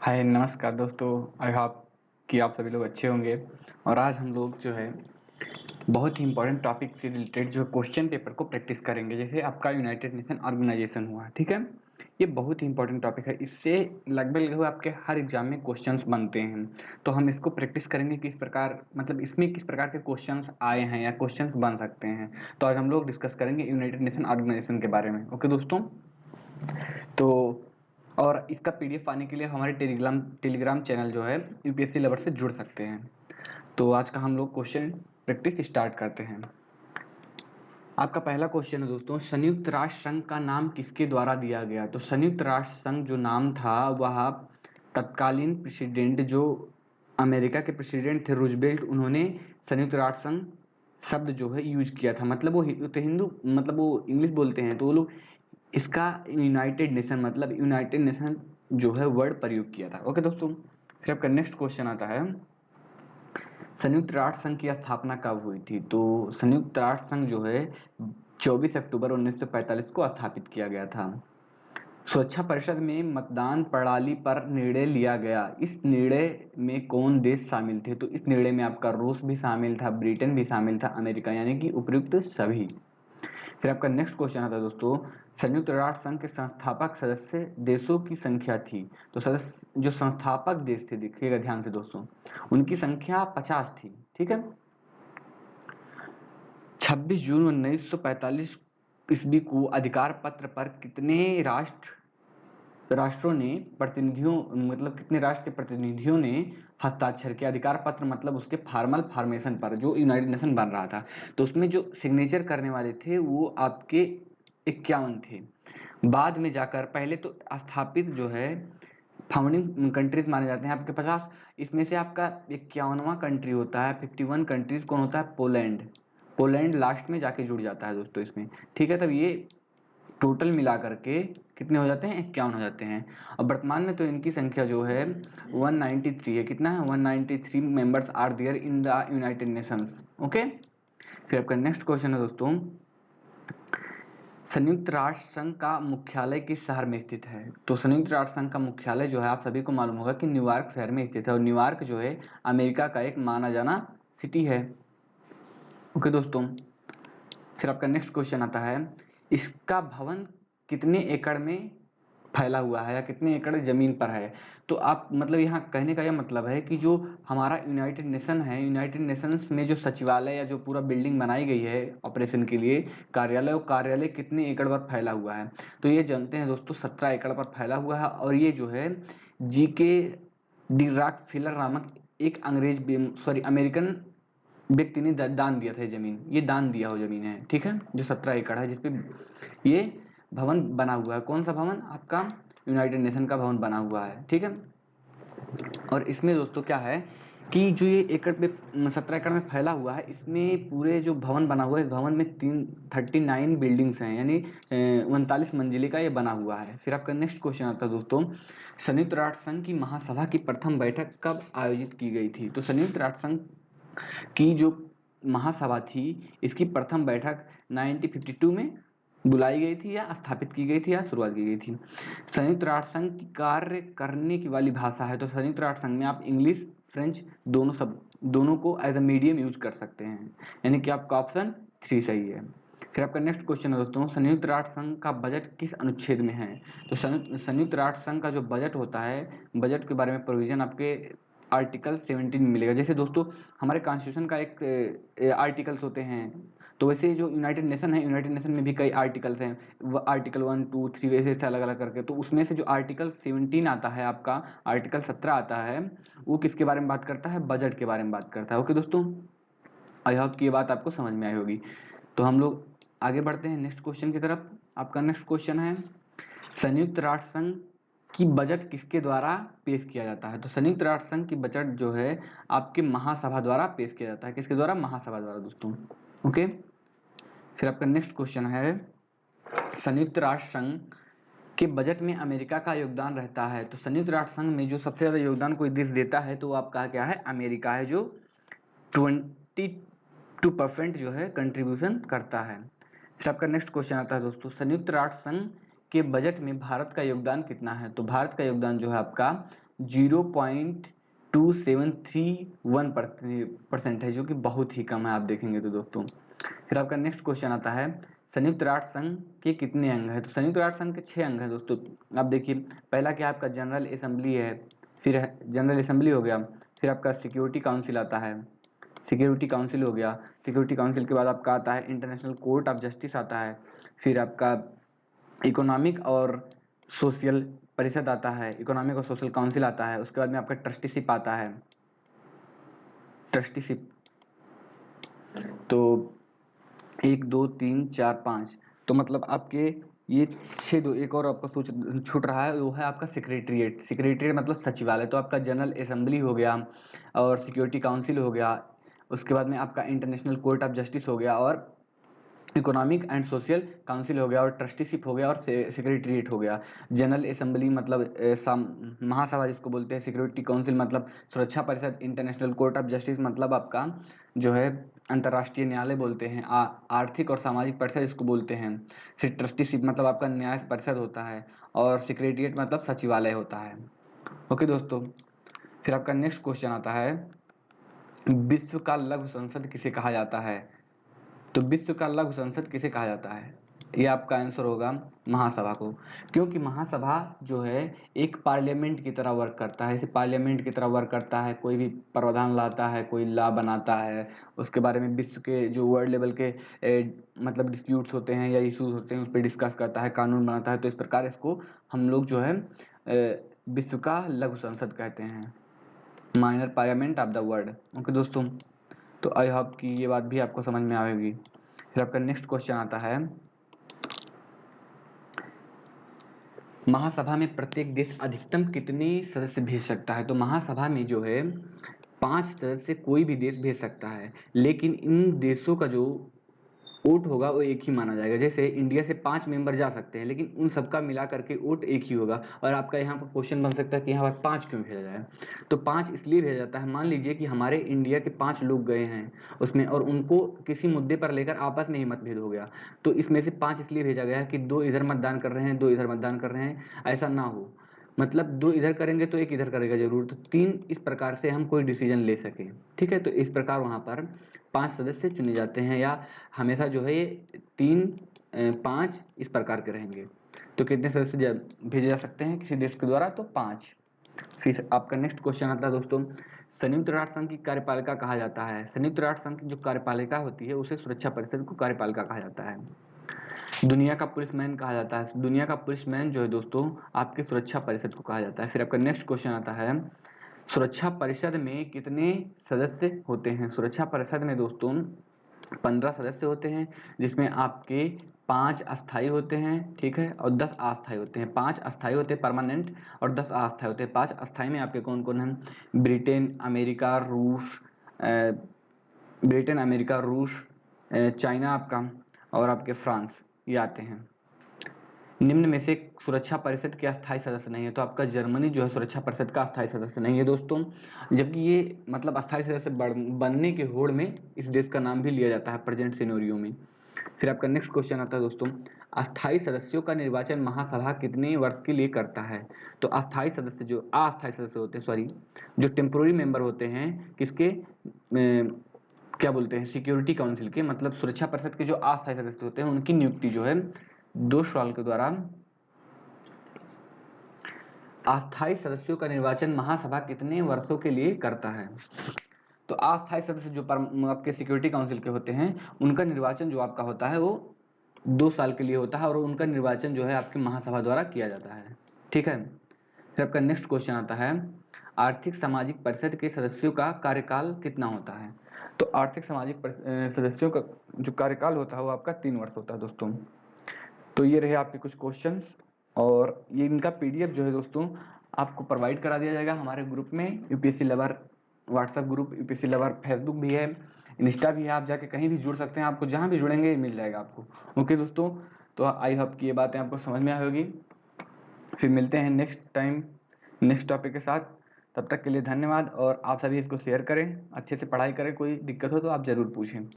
हाय नमस्कार दोस्तों। I hope कि आप सभी लोग अच्छे होंगे। और आज हम लोग जो है बहुत ही इंपॉर्टेंट टॉपिक से रिलेटेड जो क्वेश्चन पेपर को प्रैक्टिस करेंगे। जैसे आपका यूनाइटेड नेशन ऑर्गेनाइजेशन हुआ, ठीक है। ये बहुत ही इंपॉर्टेंट टॉपिक है, इससे लगभग आपके हर एग्जाम में क्वेश्चंस बनते हैं। तो हम इसको प्रैक्टिस करेंगे किस प्रकार, मतलब इसमें किस प्रकार के क्वेश्चंस आए हैं या क्वेश्चंस बन सकते हैं। तो आज हम लोग डिस्कस करेंगे यूनाइटेड नेशन ऑर्गेनाइजेशन के बारे में। ओके दोस्तों, तो और इसका पीडीएफ पाने के लिए हमारे टेलीग्राम चैनल जो है यूपीएससी लवर से जुड़ सकते हैं। तो आज का हम लोग क्वेश्चन प्रैक्टिस स्टार्ट करते हैं। आपका पहला क्वेश्चन है दोस्तों, संयुक्त राष्ट्र संघ का नाम किसके द्वारा दिया गया। तो संयुक्त राष्ट्र संघ जो नाम था वह तत्कालीन प्रेसिडेंट जो अमेरिका के प्रेसिडेंट थे रूजवेल्ट, उन्होंने संयुक्त राष्ट्र संघ शब्द जो है यूज किया था। मतलब वो तो हिंदू, मतलब वो इंग्लिश बोलते हैं तो वो लोग इसका यूनाइटेड नेशन मतलब यूनाइटेड नेशन जो है वर्ड प्रयोग किया था। ओके दोस्तों, फिर आपका नेक्स्ट क्वेश्चन आता है, संयुक्त राष्ट्र संघ की स्थापना कब हुई थी। तो संयुक्त राष्ट्र संघ जो है 24 अक्टूबर 1945 को स्थापित किया गया था। सुरक्षा परिषद में मतदान प्रणाली पर निर्णय लिया गया। इस निर्णय में कौन देश शामिल थे। तो इस निर्णय में आपका रूस भी शामिल था, ब्रिटेन भी शामिल था, अमेरिका, यानी कि उपयुक्त सभी। फिर आपका नेक्स्ट क्वेश्चन आता है दोस्तों, संयुक्त राष्ट्र संघ के संस्थापक सदस्य देशों की संख्या थी। तो सदस्य जो संस्थापक देश थे, देखिएगा ध्यान से दोस्तों, उनकी संख्या 50 थी, ठीक है। 26 जून 1945 ईस्वी को अधिकार पत्र पर कितने राष्ट्रों ने प्रतिनिधियों, मतलब कितने राष्ट्र के प्रतिनिधियों ने हस्ताक्षर किया। अधिकार पत्र मतलब उसके फॉर्मल फॉर्मेशन पर जो यूनाइटेड नेशन बन रहा था, तो उसमें जो सिग्नेचर करने वाले थे वो आपके 51 थे। बाद में जाकर पहले तो स्थापित जो है फाउंडिंग कंट्रीज माने जाते हैं आपके 50। इसमें से आपका 51वां कंट्री होता है, 51 कंट्रीज कौन होता है, पोलैंड। पोलैंड लास्ट में जाके जुड़ जाता है दोस्तों इसमें, ठीक है। तब ये टोटल मिला करके कितने हो जाते हैं, 51 हो जाते हैं। और वर्तमान में तो इनकी संख्या जो है 193 है। कितना है, 193 members are there in the United Nations. Okay, फिर आपका नेक्स्ट क्वेश्चन है दोस्तों, संयुक्त राष्ट्र संघ का मुख्यालय किस शहर में स्थित है। तो संयुक्त राष्ट्र संघ का मुख्यालय जो है आप सभी को मालूम होगा कि न्यूयॉर्क शहर में स्थित है, और न्यूयॉर्क जो है अमेरिका का एक माना जाना सिटी है। ओके दोस्तों, फिर आपका नेक्स्ट क्वेश्चन आता है, इसका भवन कितने एकड़ में फैला हुआ है या कितने एकड़ जमीन पर है। तो आप मतलब यहाँ कहने का यह मतलब है कि जो हमारा यूनाइटेड नेशन है, यूनाइटेड नेशंस में जो सचिवालय या जो पूरा बिल्डिंग बनाई गई है ऑपरेशन के लिए, कार्यालय, वो कार्यालय कितने एकड़ पर फैला हुआ है। तो ये जानते हैं दोस्तों 17 एकड़ पर फैला हुआ है। और ये जो है जीके डी रॉकफेलर नामक एक अमेरिकन व्यक्ति ने दान दिया था ये जमीन, ये दान दिया हो जमीन है, ठीक है, जो 17 एकड़ है जिसपे ये भवन बना हुआ है। कौन सा भवन, आपका यूनाइटेड नेशन का भवन बना हुआ है, ठीक है। और इसमें दोस्तों क्या है कि जो ये एकड़ पे 17 एकड़ में फैला हुआ है, इसमें पूरे जो भवन बना हुआ है, इस भवन में 39 बिल्डिंग्स हैं, यानी 39 मंजिले का ये बना हुआ है। फिर आपका नेक्स्ट क्वेश्चन आता है दोस्तों, संयुक्त राष्ट्र संघ की महासभा की प्रथम बैठक कब आयोजित की गई थी। तो संयुक्त राष्ट्र संघ की जो महासभा थी इसकी प्रथम बैठक 1952 में बुलाई गई थी, या स्थापित की गई थी, या शुरुआत की गई थी। संयुक्त राष्ट्र संघ की कार्य करने की वाली भाषा है। तो संयुक्त राष्ट्र संघ में आप इंग्लिश फ्रेंच दोनों को एज अ मीडियम यूज कर सकते हैं, यानी कि आपका ऑप्शन 3 सही है। फिर आपका नेक्स्ट क्वेश्चन है दोस्तों, संयुक्त राष्ट्र संघ का बजट किस अनुच्छेद में है। तो संयुक्त राष्ट्र संघ का जो बजट होता है, बजट के बारे में प्रोविजन आपके आर्टिकल 17 में मिलेगा। जैसे दोस्तों हमारे कॉन्स्टिट्यूशन का एक आर्टिकल्स होते हैं, तो वैसे जो यूनाइटेड नेशन है, यूनाइटेड नेशन में भी कई आर्टिकल्स हैं, आर्टिकल 1 2 3 वैसे अलग अलग करके। तो उसमें से जो आर्टिकल 17 आता है, आपका आर्टिकल 17 आता है, वो किसके बारे में बात करता है, बजट के बारे में बात करता है। ओके दोस्तों, आई होप कि ये बात आपको समझ में आई होगी। तो हम लोग आगे बढ़ते हैं नेक्स्ट क्वेश्चन की तरफ। आपका नेक्स्ट क्वेश्चन है, संयुक्त राष्ट्र संघ की बजट किसके द्वारा पेश किया जाता है। तो संयुक्त राष्ट्र संघ की बजट जो है आपके महासभा द्वारा पेश किया जाता है। किसके द्वारा, महासभा द्वारा दोस्तों। ओके, फिर आपका नेक्स्ट क्वेश्चन है, संयुक्त राष्ट्र संघ के बजट में अमेरिका का योगदान रहता है। तो संयुक्त राष्ट्र संघ में जो सबसे ज्यादा योगदान कोई देश देता है तो वो आपका क्या है, अमेरिका है, जो 22% जो है कंट्रीब्यूशन करता है। फिर आपका नेक्स्ट क्वेश्चन आता है दोस्तों, संयुक्त राष्ट्र संघ के बजट में भारत का योगदान कितना है। तो भारत का योगदान जो है आपका 0.2731% है, जो कि बहुत ही कम है आप देखेंगे तो दोस्तों। फिर आपका नेक्स्ट क्वेश्चन आता है, संयुक्त राष्ट्र संघ के कितने अंग हैं? तो संयुक्त राष्ट्र संघ के 6 अंग हैं दोस्तों। आप देखिए, पहला क्या आपका जनरल असेंबली है, फिर जनरल असेंबली हो गया, फिर आपका सिक्योरिटी काउंसिल आता है, सिक्योरिटी काउंसिल हो गया, सिक्योरिटी काउंसिल के बाद आपका आता है इंटरनेशनल कोर्ट ऑफ जस्टिस आता है, फिर आपका इकोनॉमिक और सोशल परिषद आता है, इकोनॉमिक और सोशल काउंसिल आता है, उसके बाद में आपका ट्रस्टीशिप आता है, ट्रस्टीशिप। तो 1 2 3 4 5, तो मतलब आपके ये 6 दो, एक और आपका छूट रहा है, वो है आपका सेक्रेटरीट। सेक्रेटरीट मतलब सचिवालय। तो आपका जनरल असेंबली हो गया और सिक्योरिटी काउंसिल हो गया, उसके बाद में आपका इंटरनेशनल कोर्ट ऑफ जस्टिस हो गया और इकोनॉमिक एंड सोशल काउंसिल हो गया और ट्रस्टीशिप हो गया और सेक्रेटरीट हो गया। जनरल असेंबली मतलब महासभा जिसको बोलते हैं, सिक्योरिटी काउंसिल मतलब सुरक्षा परिषद, इंटरनेशनल कोर्ट ऑफ जस्टिस मतलब आपका जो है अंतर्राष्ट्रीय न्यायालय बोलते हैं, आर्थिक और सामाजिक परिषद इसको बोलते हैं। फिर ट्रस्टीशिप मतलब आपका न्याय परिषद होता है और सेक्रेटरीट मतलब सचिवालय होता है। ओके दोस्तों, फिर आपका नेक्स्ट क्वेश्चन आता है, विश्व का लघु संसद किसे कहा जाता है? तो विश्व का लघु संसद किसे कहा जाता है? ये आपका आंसर होगा महासभा को, क्योंकि महासभा जो है एक पार्लियामेंट की तरह वर्क करता है। इसे पार्लियामेंट की तरह वर्क करता है, कोई भी प्रावधान लाता है, कोई लॉ बनाता है, उसके बारे में विश्व के जो वर्ल्ड लेवल के मतलब डिस्प्यूट्स होते हैं या इश्यूज होते हैं उस पर डिस्कस करता है, कानून बनाता है। तो इस प्रकार इसको हम लोग जो है विश्व का लघु संसद कहते हैं, minor parliament of the world. Okay दोस्तों, तो आई होप कि ये बात भी आपको समझ में आएगी। फिर आपका नेक्स्ट क्वेश्चन आता है, महासभा में प्रत्येक देश अधिकतम कितने सदस्य भेज सकता है? तो महासभा में जो है 5 सदस्य कोई भी देश भेज सकता है, लेकिन इन देशों का जो वोट होगा वो एक ही माना जाएगा। जैसे इंडिया से 5 मेंबर जा सकते हैं, लेकिन उन सबका मिला करके वोट एक ही होगा। और आपका यहाँ पर क्वेश्चन बन सकता है कि यहाँ पर 5 क्यों भेजा जाए? तो 5 इसलिए भेजा जाता है, मान लीजिए कि हमारे इंडिया के 5 लोग गए हैं उसमें और उनको किसी मुद्दे पर लेकर आपस में ही मतभेद हो गया, तो इसमें से 5 इसलिए भेजा गया है कि 2 इधर मतदान कर रहे हैं, 2 इधर मतदान कर रहे हैं, ऐसा ना हो। मतलब 2 इधर करेंगे तो 1 इधर करेगा जरूर, तो 3 इस प्रकार से हम कोई डिसीजन ले सके। ठीक है, तो इस प्रकार वहाँ पर 5 सदस्य चुने जाते हैं, या हमेशा जो है ये 3 5 इस प्रकार के रहेंगे। तो कितने सदस्य भेजे जा सकते हैं किसी देश के द्वारा? तो 5। फिर आपका नेक्स्ट क्वेश्चन आता है दोस्तों, संयुक्त राष्ट्र संघ की कार्यपालिका कहा जाता है। संयुक्त राष्ट्र संघ की जो कार्यपालिका होती है उसे सुरक्षा परिषद को कार्यपालिका कहा जाता है। दुनिया का पुलिसमैन कहा जाता है। दुनिया का पुलिसमैन जो है दोस्तों आपके सुरक्षा परिषद को कहा जाता है। फिर आपका नेक्स्ट क्वेश्चन आता है, सुरक्षा परिषद में कितने सदस्य होते हैं? सुरक्षा परिषद में दोस्तों 15 सदस्य होते हैं, जिसमें आपके 5 अस्थाई होते हैं, ठीक है, और 10 अस्थाई होते हैं। 5 अस्थाई होते हैं परमानेंट और 10 अस्थाई होते हैं। 5 अस्थाई में आपके कौन कौन हैं? ब्रिटेन, अमेरिका, रूस, ब्रिटेन, अमेरिका, रूस, चाइना आपका, और आपके फ्रांस, ये आते हैं। निम्न में से सुरक्षा परिषद के अस्थायी सदस्य नहीं है, तो आपका जर्मनी जो है सुरक्षा परिषद का अस्थायी सदस्य नहीं है दोस्तों, जबकि ये मतलब अस्थायी सदस्य बनने के होड़ में इस देश का नाम भी लिया जाता है प्रेजेंट सिनेरियो में। फिर आपका नेक्स्ट क्वेश्चन आता है दोस्तों, अस्थायी सदस्यों का निर्वाचन महासभा कितने वर्ष के लिए करता है? तो अस्थायी सदस्य जो अस्थायी सदस्य होते हैं, सॉरी, जो टेम्पोररी मेंबर होते हैं किसके क्या बोलते हैं, सिक्योरिटी काउंसिल के, मतलब सुरक्षा परिषद के जो अस्थायी सदस्य होते हैं उनकी नियुक्ति जो है 2 साल के द्वारा। अस्थायी सदस्यों का निर्वाचन महासभा कितने वर्षों के लिए करता है? तो अस्थायी सदस्य जो आपके सिक्योरिटी काउंसिल के होते हैं उनका निर्वाचन जो आपका होता है वो 2 साल के लिए होता है, और उनका निर्वाचन जो है आपकी महासभा द्वारा किया जाता है। ठीक है, फिर आपका नेक्स्ट क्वेश्चन आता है, आर्थिक सामाजिक परिषद के सदस्यों का कार्यकाल कितना होता है? तो आर्थिक सामाजिक सदस्यों का जो कार्यकाल होता है वो आपका 3 वर्ष होता है दोस्तों। तो ये रहे आपके कुछ क्वेश्चंस, और ये इनका पीडीएफ जो है दोस्तों आपको प्रोवाइड करा दिया जाएगा हमारे ग्रुप में, UPSC lover WhatsApp group, UPSC lover Facebook भी है, इंस्टा भी है, आप जाके कहीं भी जुड़ सकते हैं, आपको जहाँ भी जुड़ेंगे मिल जाएगा आपको। ओके दोस्तों, तो आई होप कि ये बातें आपको समझ में आई होगी। फिर मिलते हैं नेक्स्ट टाइम नेक्स्ट टॉपिक के साथ, तब तक के लिए धन्यवाद। और आप सभी इसको शेयर करें, अच्छे से पढ़ाई करें, कोई दिक्कत हो तो आप ज़रूर पूछें।